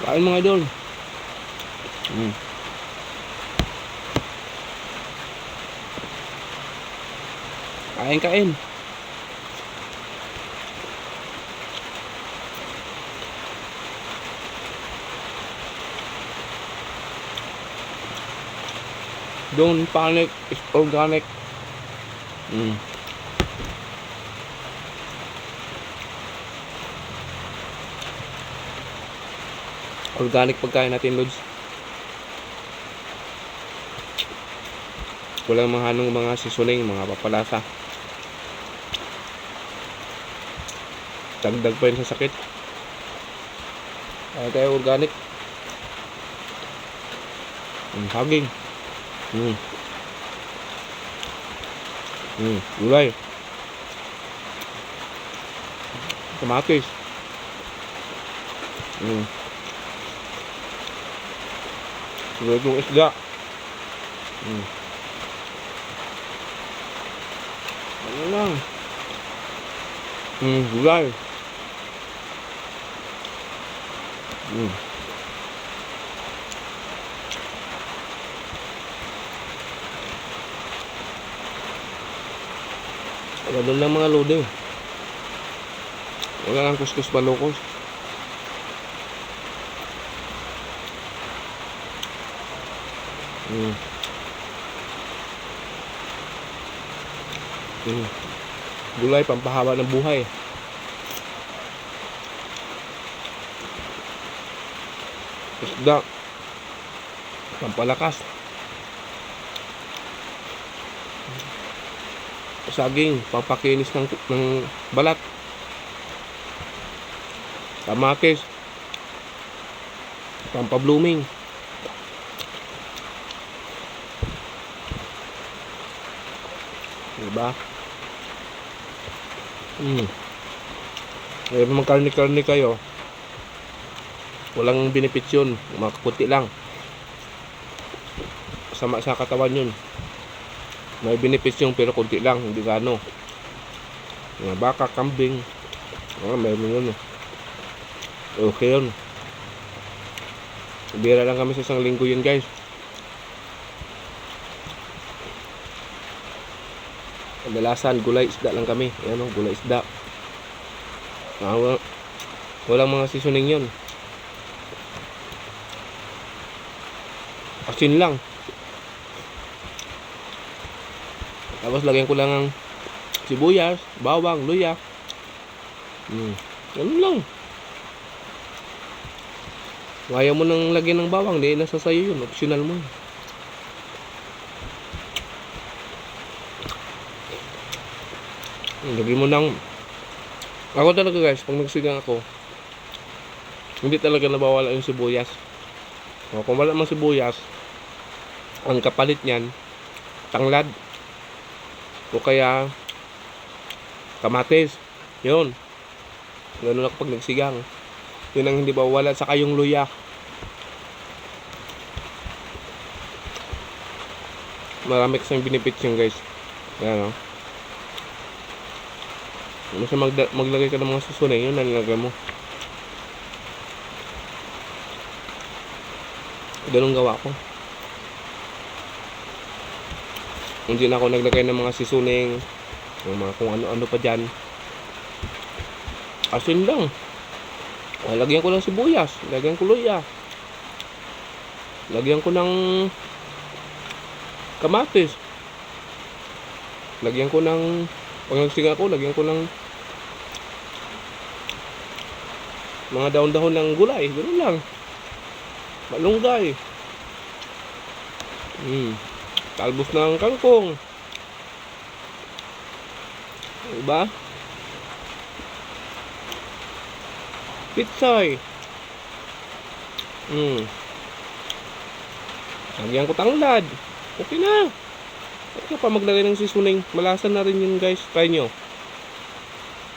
Kain mga idol. Kain. Don't panic, it's organic. Organic pagkain natin, Lods. Walang mga hanong mga seasoning, mga papalasa. Dagdag pa yun sa sakit. Kaya tayo organic. Saging. Gulay. Kamatis. Yung isda. Ano lang. Gulay. Ganun lang mga lode. Wala lang kuskus balokos. Gulay pampahaba ng buhay. Isda pampalakas. Saging pampakinis ng balat. Kamatis pampablooming. Diba? Kaya magkarni-karni kayo, walang benefits yun, makakunti lang. Sama sa katawan yun. May benefits yung pero kunti lang, hindi gano. Mga baka, kambing, mayroon yun. Okay yun. Bira lang kami sa isang linggo yun, guys. Kadalasan gulay isda lang kami. Ayan o, gulay isda. Walang mga seasoning yun. Asin lang. Tapos lagyan ko lang ang sibuyas, bawang, luya. Ganun lang. Kung ayaw mo nang lagyan ng bawang, di nasa sayo yun. Optional mo. Lagyan mo ng... Ako talaga guys, pag nagsigang ako, hindi talaga nabawala yung sibuyas. O, kung wala mang sibuyas, ang kapalit niyan, tanglad. O kaya, kamatis. Yun. Ganun ako pag nagsigang. Yun ang hindi bawala. Saka yung luya. Marami kasing benefits yun guys. Ayan o. Kung maglagay ka ng mga susunay, yun nalagay mo. Ganun gawa ko. Hindi na ako naglagay ng mga seasoning, ng mga kung ano-ano pa dyan. Asin lang. Lagyan ko ng sibuyas, lagyan ko luya, lagyan ko ng kamatis, lagyan ko ng, pag nagsigang ako, lagyan ko ng mga dahon-dahon ng gulay. Ganoon lang. Malunggay. Talbos ng kangkong. Diba? Pitsay. Lagyan ko tanglad. Okay na. Huwag ka pa maglagay ng seasoning. Malasan na rin yun guys. Try nyo.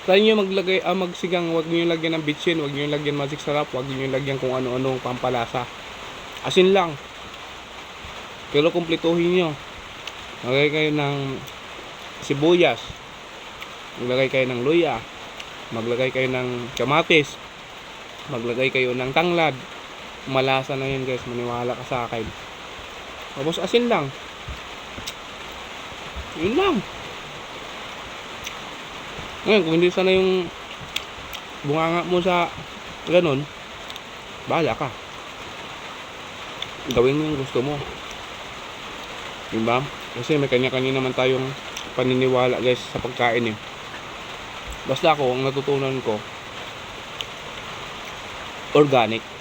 Try nyo maglagay, magsigang. Huwag nyo lagyan ng bitchin. Huwag nyo lagyan magic sarap. Huwag nyo lagyan kung ano-ano pampalasa. Asin lang. Pero kumplituhin nyo. Maglagay kayo ng sibuyas. Maglagay kayo ng luya. Maglagay kayo ng kamatis. Maglagay kayo ng tanglad. malasa na yun guys, maniwala ka sa akin. Tapos asin lang. Yun lang. Ngayon, kung hindi sana yung bunganga mo sa ganun, bahala ka. Gawin mo yung gusto mo. Diba? Kasi may kanya-kanya naman tayong paniniwala guys sa pagkain eh. Basta ako, ang natutunan ko, organic.